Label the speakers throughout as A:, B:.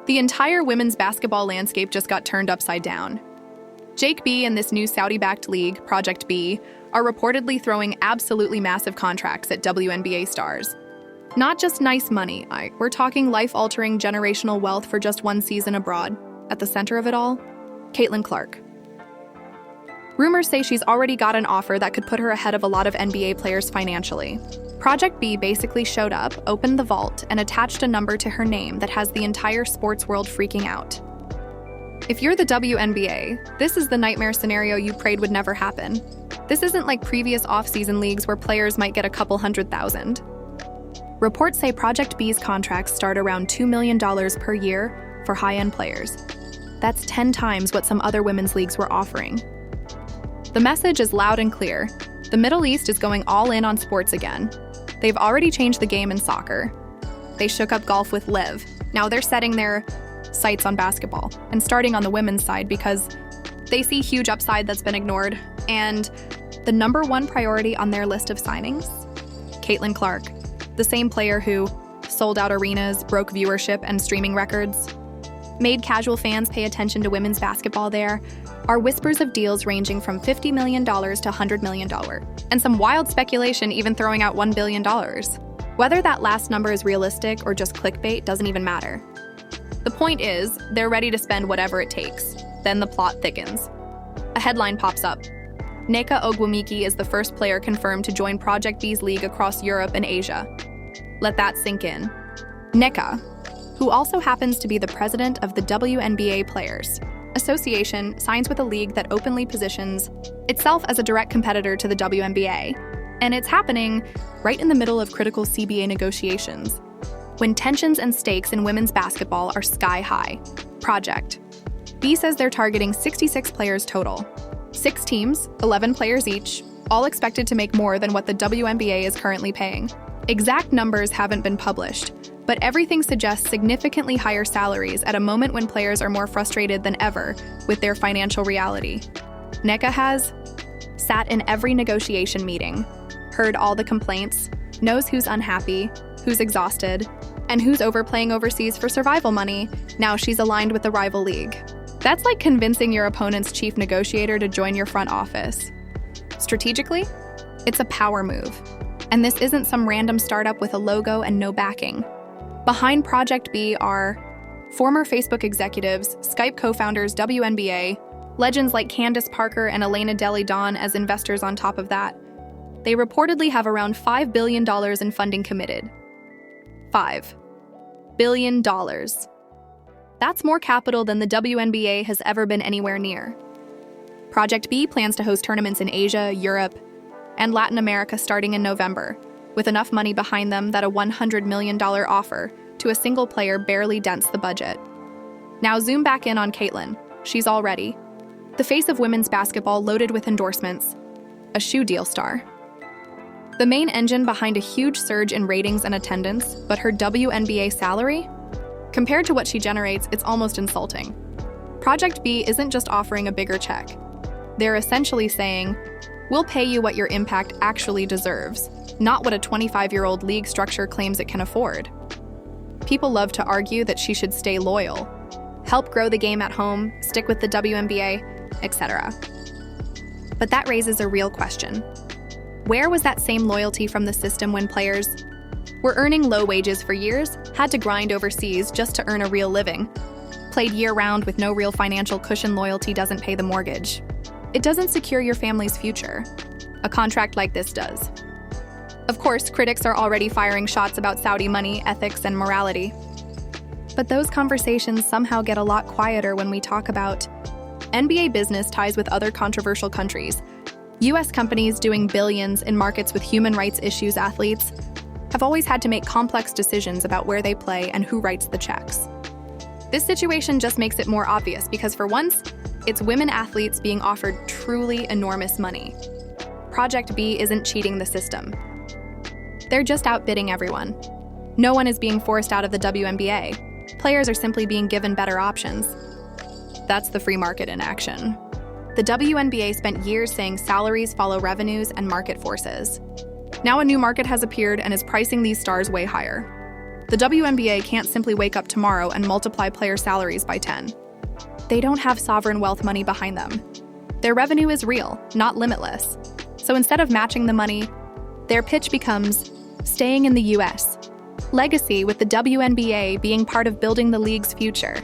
A: The entire women's basketball landscape just got turned upside down. Jake B and this new Saudi-backed league, Project B, are reportedly throwing absolutely massive contracts at WNBA stars. Not just nice money, we're talking life-altering generational wealth for just one season abroad. At the center of it all, Caitlin Clark. Rumors say she's already got an offer that could put her ahead of a lot of NBA players financially. Project B basically showed up, opened the vault, and attached a number to her name that has the entire sports world freaking out. If you're the WNBA, this is the nightmare scenario you prayed would never happen. This isn't like previous off-season leagues where players might get a couple $100,000. Reports say Project B's contracts start around $2 million per year for high-end players. That's 10 times what some other women's leagues were offering. The message is loud and clear. The Middle East is going all in on sports again. They've already changed the game in soccer. They shook up golf with Liv. Now they're setting their sights on basketball and starting on the women's side because they see huge upside that's been ignored. And the number one priority on their list of signings? Caitlin Clark, the same player who sold out arenas, broke viewership and streaming records, made casual fans pay attention to women's basketball there, are whispers of deals ranging from $50 million to $100 million, and some wild speculation even throwing out $1 billion. Whether that last number is realistic or just clickbait doesn't even matter. The point is, they're ready to spend whatever it takes. Then the plot thickens. A headline pops up. Nneka Ogwumike is the first player confirmed to join Project B's league across Europe and Asia. Let that sink in. Nneka, who also happens to be the president of the WNBA Players Association, signs with a league that openly positions itself as a direct competitor to the WNBA. And it's happening right in the middle of critical CBA negotiations, when tensions and stakes in women's basketball are sky high. Project B says they're targeting 66 players total. 6 teams, 11 players each, all expected to make more than what the WNBA is currently paying. Exact numbers haven't been published, but everything suggests significantly higher salaries at a moment when players are more frustrated than ever with their financial reality. Nneka has sat in every negotiation meeting, heard all the complaints, knows who's unhappy, who's exhausted, and who's overplaying overseas for survival money. Now she's aligned with the rival league. That's like convincing your opponent's chief negotiator to join your front office. Strategically, it's a power move. And this isn't some random startup with a logo and no backing. Behind Project B are former Facebook executives, Skype co-founders, WNBA, legends like Candace Parker and Elena Delle Donne as investors on top of that. They reportedly have around $5 billion in funding committed. $5 billion. That's more capital than the WNBA has ever been anywhere near. Project B plans to host tournaments in Asia, Europe, and Latin America starting in November, with enough money behind them that a $100 million offer to a single player barely dents the budget. Now zoom back in on Caitlin. She's all ready. The face of women's basketball loaded with endorsements, a shoe deal star. The main engine behind a huge surge in ratings and attendance, but her WNBA salary? Compared to what she generates, it's almost insulting. Project B isn't just offering a bigger check. They're essentially saying, we'll pay you what your impact actually deserves, not what a 25-year-old league structure claims it can afford. People love to argue that she should stay loyal, help grow the game at home, stick with the WNBA, etc. But that raises a real question. Where was that same loyalty from the system when players were earning low wages for years, had to grind overseas just to earn a real living, played year-round with no real financial cushion? Loyalty doesn't pay the mortgage. It doesn't secure your family's future. A contract like this does. Of course, critics are already firing shots about Saudi money, ethics, and morality. But those conversations somehow get a lot quieter when we talk about NBA business ties with other controversial countries. US companies doing billions in markets with human rights issues. Athletes have always had to make complex decisions about where they play and who writes the checks. This situation just makes it more obvious because for once, it's women athletes being offered truly enormous money. Project B isn't cheating the system. They're just outbidding everyone. No one is being forced out of the WNBA. Players are simply being given better options. That's the free market in action. The WNBA spent years saying salaries follow revenues and market forces. Now a new market has appeared and is pricing these stars way higher. The WNBA can't simply wake up tomorrow and multiply player salaries by 10. They don't have sovereign wealth money behind them. Their revenue is real, not limitless. So instead of matching the money, their pitch becomes staying in the US. Legacy, with the WNBA being part of building the league's future.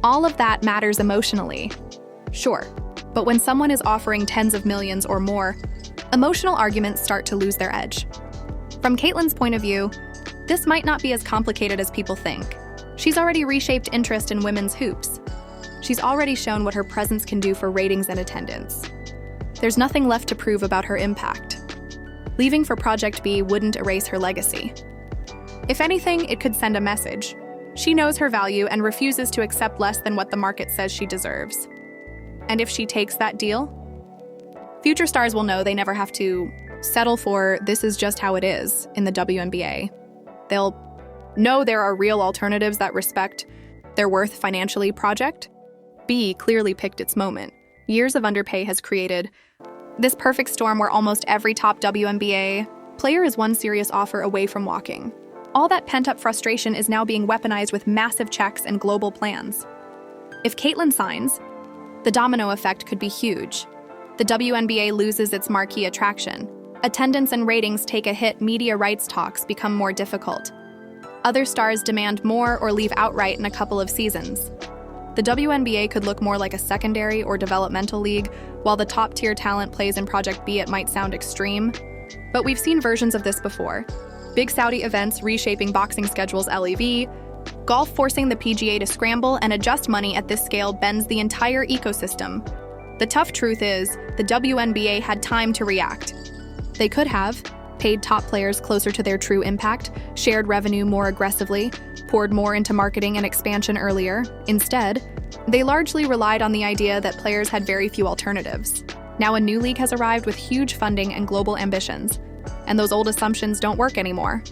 A: All of that matters emotionally. Sure, but when someone is offering tens of millions or more, emotional arguments start to lose their edge. From Caitlyn's point of view, this might not be as complicated as people think. She's already reshaped interest in women's hoops. She's already shown what her presence can do for ratings and attendance. There's nothing left to prove about her impact. Leaving for Project B wouldn't erase her legacy. If anything, it could send a message. She knows her value and refuses to accept less than what the market says she deserves. And if she takes that deal, future stars will know they never have to settle for "this is just how it is" in the WNBA. They'll know there are real alternatives that respect their worth financially. Project B clearly picked its moment. Years of underpay has created this perfect storm where almost every top WNBA player is one serious offer away from walking. All that pent-up frustration is now being weaponized with massive checks and global plans. If Caitlyn signs, the domino effect could be huge. The WNBA loses its marquee attraction. Attendance and ratings take a hit. Media rights talks become more difficult. Other stars demand more or leave outright in a couple of seasons. The WNBA could look more like a secondary or developmental league, while the top-tier talent plays in Project B. It might sound extreme, but we've seen versions of this before. Big Saudi events reshaping boxing schedules. LEV, golf forcing the PGA to scramble and adjust money at this scale bends the entire ecosystem. The tough truth is, the WNBA had time to react. They could have paid top players closer to their true impact, shared revenue more aggressively, poured more into marketing and expansion earlier. Instead, they largely relied on the idea that players had very few alternatives. Now a new league has arrived with huge funding and global ambitions, and those old assumptions don't work anymore.